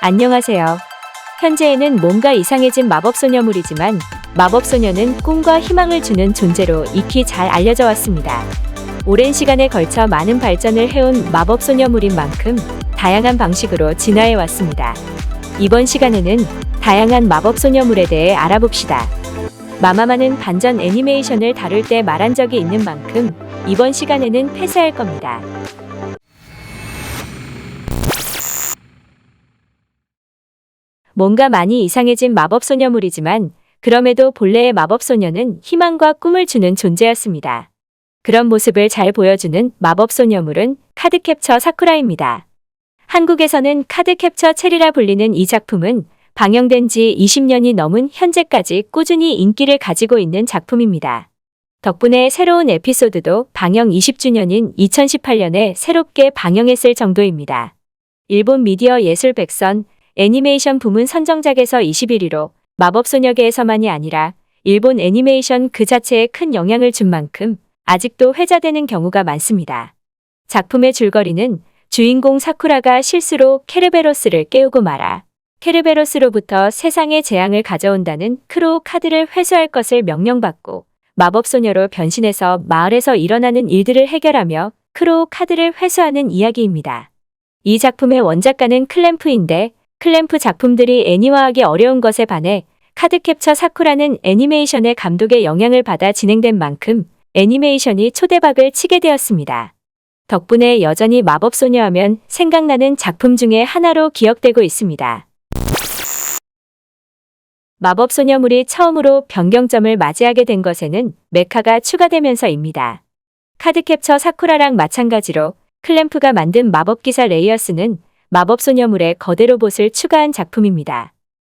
안녕하세요. 현재에는 뭔가 이상해진 마법소녀물이지만 마법소녀는 꿈과 희망을 주는 존재로 익히 잘 알려져 왔습니다. 오랜 시간에 걸쳐 많은 발전을 해온 마법소녀물인 만큼 다양한 방식으로 진화해 왔습니다. 이번 시간에는 다양한 마법소녀물에 대해 알아봅시다. 마마마는 반전 애니메이션을 다룰 때 말한 적이 있는 만큼 이번 시간에는 패스할 겁니다. 뭔가 많이 이상해진 마법소녀물이지만 그럼에도 본래의 마법소녀는 희망과 꿈을 주는 존재였습니다. 그런 모습을 잘 보여주는 마법소녀물은 카드캡처 사쿠라입니다. 한국에서는 카드캡처 체리라 불리는 이 작품은 방영된 지 20년이 넘은 현재까지 꾸준히 인기를 가지고 있는 작품입니다. 덕분에 새로운 에피소드도 방영 20주년인 2018년에 새롭게 방영했을 정도입니다. 일본 미디어 예술 백선 애니메이션 부문 선정작에서 21위로 마법소녀계에서만이 아니라 일본 애니메이션 그 자체에 큰 영향을 준 만큼 아직도 회자되는 경우가 많습니다. 작품의 줄거리는 주인공 사쿠라가 실수로 케르베로스를 깨우고 말아 케르베로스로부터 세상에 재앙을 가져온다는 크로우 카드를 회수할 것을 명령받고 마법소녀로 변신해서 마을에서 일어나는 일들을 해결하며 크로우 카드를 회수하는 이야기입니다. 이 작품의 원작가는 클램프인데 클램프 작품들이 애니화하기 어려운 것에 반해 카드캡처 사쿠라는 애니메이션의 감독의 영향을 받아 진행된 만큼 애니메이션이 초대박을 치게 되었습니다. 덕분에 여전히 마법소녀하면 생각나는 작품 중에 하나로 기억되고 있습니다. 마법소녀물이 처음으로 변경점을 맞이하게 된 것에는 메카가 추가되면서입니다. 카드캡처 사쿠라랑 마찬가지로 클램프가 만든 마법기사 레이어스는 마법소녀물에 거대 로봇을 추가한 작품입니다.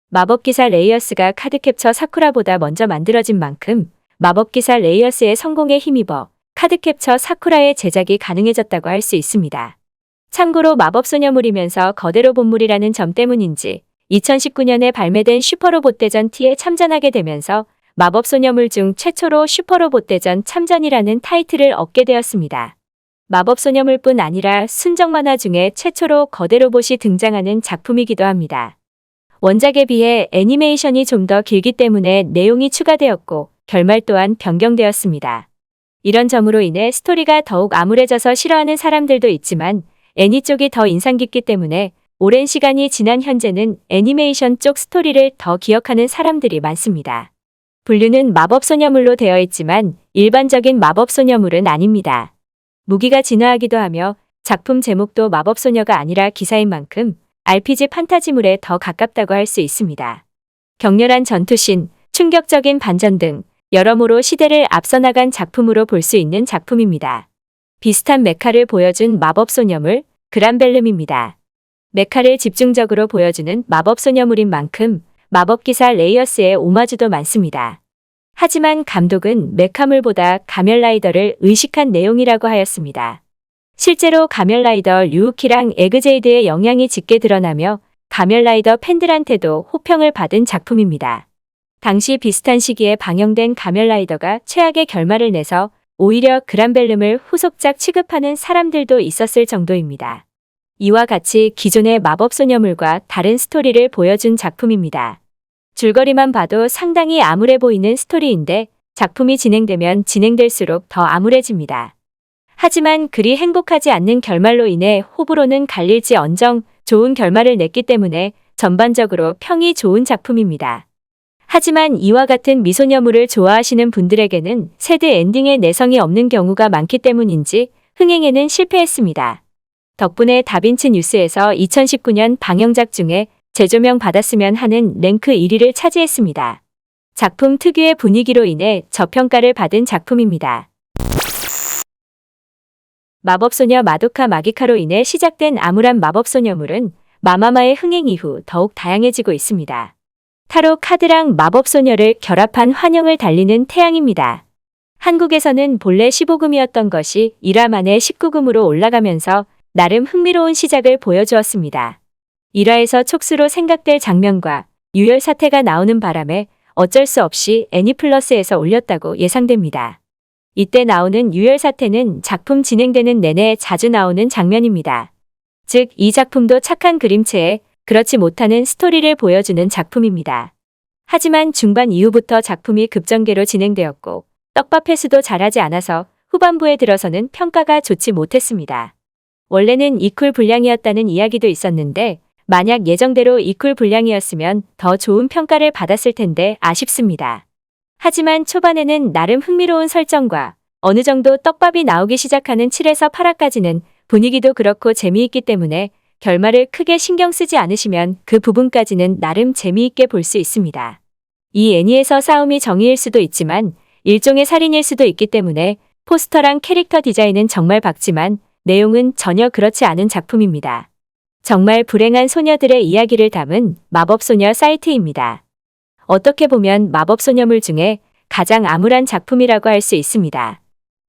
마법기사 레이어스가 카드캡처 사쿠라보다 먼저 만들어진 만큼 마법기사 레이어스의 성공에 힘입어 카드캡처 사쿠라의 제작이 가능해졌다고 할 수 있습니다. 참고로 마법소녀물이면서 거대 로봇물이라는 점 때문인지 2019년에 발매된 슈퍼로봇 대전 T에 참전하게 되면서 마법소녀물 중 최초로 슈퍼로봇 대전 참전이라는 타이틀을 얻게 되었습니다. 마법소녀물뿐 아니라 순정 만화 중에 최초로 거대 로봇이 등장하는 작품이기도 합니다. 원작에 비해 애니메이션이 좀 더 길기 때문에 내용이 추가되었고 결말 또한 변경되었습니다. 이런 점으로 인해 스토리가 더욱 암울해져서 싫어하는 사람들도 있지만 애니 쪽이 더 인상 깊기 때문에 오랜 시간이 지난 현재는 애니메이션 쪽 스토리를 더 기억하는 사람들이 많습니다. 분류는 마법소녀물로 되어 있지만 일반적인 마법소녀물은 아닙니다. 무기가 진화하기도 하며 작품 제목도 마법소녀가 아니라 기사인 만큼 RPG 판타지물에 더 가깝다고 할 수 있습니다. 격렬한 전투씬, 충격적인 반전 등 여러모로 시대를 앞서 나간 작품으로 볼 수 있는 작품입니다. 비슷한 메카를 보여준 마법소녀물, 그란벨름입니다. 메카를 집중적으로 보여주는 마법소녀물인 만큼 마법기사 레이어스의 오마주도 많습니다. 하지만 감독은 메카물보다 가면라이더를 의식한 내용이라고 하였습니다. 실제로 가면라이더 류우키랑 에그제이드의 영향이 짙게 드러나며 가면라이더 팬들한테도 호평을 받은 작품입니다. 당시 비슷한 시기에 방영된 가면라이더가 최악의 결말을 내서 오히려 그란벨름을 후속작 취급하는 사람들도 있었을 정도입니다. 이와 같이 기존의 마법소녀물과 다른 스토리를 보여준 작품입니다. 줄거리만 봐도 상당히 암울해 보이는 스토리인데 작품이 진행되면 진행될수록 더 암울해집니다. 하지만 그리 행복하지 않는 결말로 인해 호불호는 갈릴지언정 좋은 결말을 냈기 때문에 전반적으로 평이 좋은 작품입니다. 하지만 이와 같은 미소녀물을 좋아하시는 분들에게는 새드 엔딩에 내성이 없는 경우가 많기 때문인지 흥행에는 실패했습니다. 덕분에 다빈치 뉴스에서 2019년 방영작 중에 재조명 받았으면 하는 랭크 1위를 차지했습니다. 작품 특유의 분위기로 인해 저평가를 받은 작품입니다. 마법소녀 마도카 마기카로 인해 시작된 암울한 마법소녀물은 마마마의 흥행 이후 더욱 다양해지고 있습니다. 타로 카드랑 마법소녀를 결합한 환영을 달리는 태양입니다. 한국에서는 본래 15금이었던 것이 1화 만에 19금으로 올라가면서 나름 흥미로운 시작을 보여주었습니다. 1화에서 촉수로 생각될 장면과 유혈 사태가 나오는 바람에 어쩔 수 없이 애니플러스에서 올렸다고 예상됩니다. 이때 나오는 유혈 사태는 작품 진행되는 내내 자주 나오는 장면입니다. 즉, 이 작품도 착한 그림체에 그렇지 못하는 스토리를 보여주는 작품입니다. 하지만 중반 이후부터 작품이 급전개로 진행되었고 떡밥 회수도 잘하지 않아서 후반부에 들어서는 평가가 좋지 못했습니다. 원래는 이퀄 분량이었다는 이야기도 있었는데 만약 예정대로 이퀄 분량이었으면 더 좋은 평가를 받았을 텐데 아쉽습니다. 하지만 초반에는 나름 흥미로운 설정과 어느 정도 떡밥이 나오기 시작하는 7에서 8화까지는 분위기도 그렇고 재미있기 때문에 결말을 크게 신경 쓰지 않으시면 그 부분까지는 나름 재미있게 볼 수 있습니다. 이 애니에서 싸움이 정의일 수도 있지만 일종의 살인일 수도 있기 때문에 포스터랑 캐릭터 디자인은 정말 밝지만 내용은 전혀 그렇지 않은 작품입니다. 정말 불행한 소녀들의 이야기를 담은 마법소녀 사이트입니다. 어떻게 보면 마법소녀물 중에 가장 암울한 작품이라고 할 수 있습니다.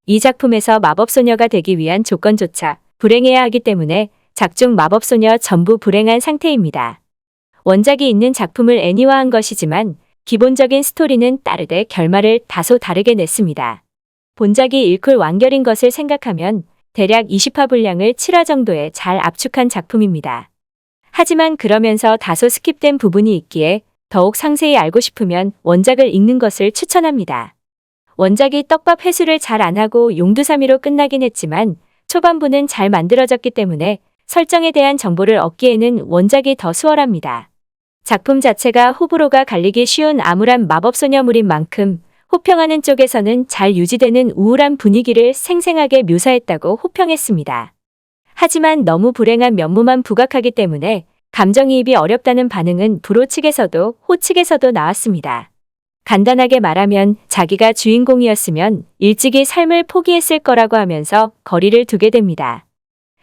이 작품에서 마법소녀가 되기 위한 조건조차 불행해야 하기 때문에 작중 마법소녀 전부 불행한 상태입니다. 원작이 있는 작품을 애니화한 것이지만 기본적인 스토리는 따르되 결말을 다소 다르게 냈습니다. 본작이 일쿨 완결인 것을 생각하면 대략 20화 분량을 7화 정도에 잘 압축한 작품입니다. 하지만 그러면서 다소 스킵된 부분이 있기에 더욱 상세히 알고 싶으면 원작을 읽는 것을 추천합니다. 원작이 떡밥 회수를 잘 안하고 용두사미로 끝나긴 했지만 초반부는 잘 만들어졌기 때문에 설정에 대한 정보를 얻기에는 원작이 더 수월합니다. 작품 자체가 호불호가 갈리기 쉬운 암울한 마법소녀물인 만큼 호평하는 쪽에서는 잘 유지되는 우울한 분위기를 생생하게 묘사했다고 호평했습니다. 하지만 너무 불행한 면모만 부각하기 때문에 감정이입이 어렵다는 반응은 불호 측에서도 호 측에서도 나왔습니다. 간단하게 말하면 자기가 주인공이었으면 일찍이 삶을 포기했을 거라고 하면서 거리를 두게 됩니다.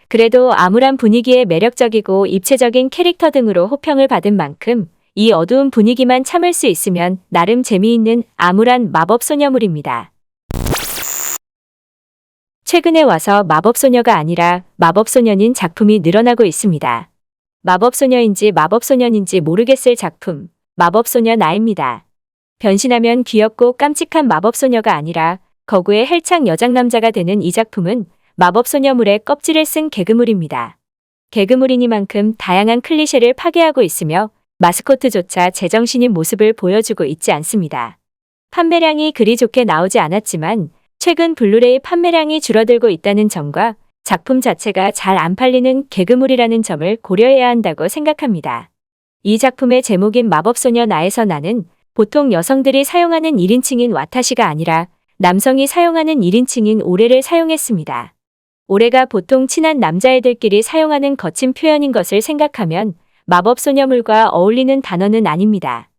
그래도 암울한 분위기에 매력적이고 입체적인 캐릭터 등으로 호평을 받은 만큼 이 어두운 분위기만 참을 수 있으면 나름 재미있는 암울한 마법소녀물입니다. 최근에 와서 마법소녀가 아니라 마법소년인 작품이 늘어나고 있습니다. 마법소녀인지 마법소년인지 모르겠을 작품, 마법소녀 나입니다. 변신하면 귀엽고 깜찍한 마법소녀가 아니라 거구의 헬창 여장남자가 되는 이 작품은 마법소녀물의 껍질을 쓴 개그물입니다. 개그물이니만큼 다양한 클리셰를 파괴하고 있으며 마스코트조차 제정신인 모습을 보여주고 있지 않습니다. 판매량이 그리 좋게 나오지 않았지만 최근 블루레이 판매량이 줄어들고 있다는 점과 작품 자체가 잘 안 팔리는 개그물이라는 점을 고려해야 한다고 생각합니다. 이 작품의 제목인 마법소녀 나에서 나는 보통 여성들이 사용하는 1인칭인 와타시가 아니라 남성이 사용하는 1인칭인 오레를 사용했습니다. 오레가 보통 친한 남자애들끼리 사용하는 거친 표현인 것을 생각하면 마법소녀물과 어울리는 단어는 아닙니다.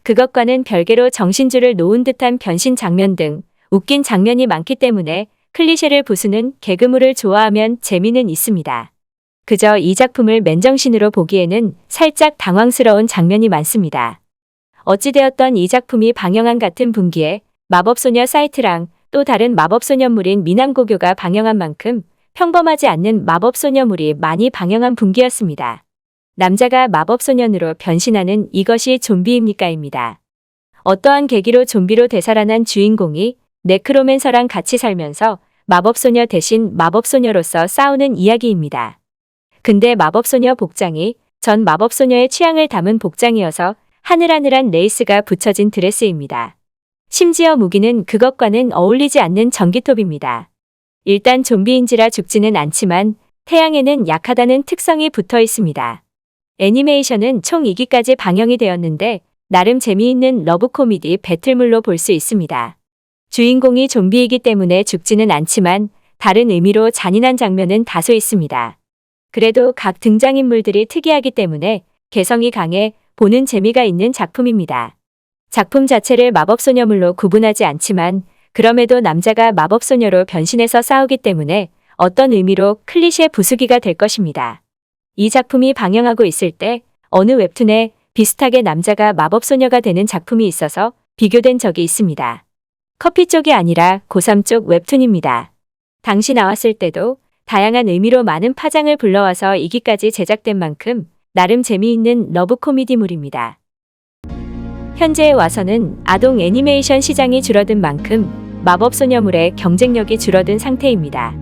그것과는 별개로 정신줄을 놓은 듯한 변신 장면 등 웃긴 장면이 많기 때문에 클리셰를 부수는 개그물을 좋아하면 재미는 있습니다. 그저 이 작품을 맨정신으로 보기에는 살짝 당황스러운 장면이 많습니다. 어찌되었던 이 작품이 방영한 같은 분기에 마법소녀 사이트랑 또 다른 마법소녀물인 미남고교가 방영한 만큼 평범하지 않는 마법소녀물이 많이 방영한 분기였습니다. 남자가 마법소년으로 변신하는 이것이 좀비입니까입니다. 어떠한 계기로 좀비로 되살아난 주인공이 네크로맨서랑 같이 살면서 마법소녀 대신 마법소녀로서 싸우는 이야기입니다. 근데 마법소녀 복장이 전 마법소녀의 취향을 담은 복장이어서 하늘하늘한 레이스가 붙여진 드레스입니다. 심지어 무기는 그것과는 어울리지 않는 전기톱입니다. 일단 좀비인지라 죽지는 않지만 태양에는 약하다는 특성이 붙어 있습니다. 애니메이션은 총 2기까지 방영이 되었는데 나름 재미있는 러브 코미디 배틀물로 볼 수 있습니다. 주인공이 좀비이기 때문에 죽지는 않지만 다른 의미로 잔인한 장면은 다소 있습니다. 그래도 각 등장인물들이 특이하기 때문에 개성이 강해 보는 재미가 있는 작품입니다. 작품 자체를 마법소녀물로 구분하지 않지만 그럼에도 남자가 마법소녀로 변신해서 싸우기 때문에 어떤 의미로 클리셰 부수기가 될 것입니다. 이 작품이 방영하고 있을 때 어느 웹툰에 비슷하게 남자가 마법소녀가 되는 작품이 있어서 비교된 적이 있습니다. 커피 쪽이 아니라 고3 쪽 웹툰입니다. 당시 나왔을 때도 다양한 의미로 많은 파장을 불러와서 2기까지 제작된 만큼 나름 재미있는 러브 코미디물입니다. 현재에 와서는 아동 애니메이션 시장이 줄어든 만큼 마법소녀물의 경쟁력이 줄어든 상태입니다.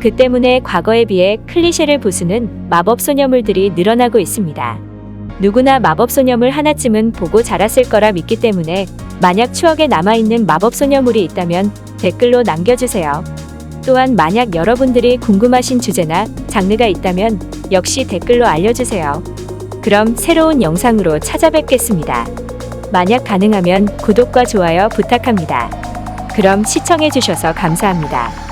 그 때문에 과거에 비해 클리셰를 부수는 마법소녀물들이 늘어나고 있습니다. 누구나 마법소녀물 하나쯤은 보고 자랐을 거라 믿기 때문에 만약 추억에 남아있는 마법소녀물이 있다면 댓글로 남겨주세요. 또한 만약 여러분들이 궁금하신 주제나 장르가 있다면 역시 댓글로 알려주세요. 그럼 새로운 영상으로 찾아뵙겠습니다. 만약 가능하면 구독과 좋아요 부탁합니다. 그럼 시청해주셔서 감사합니다.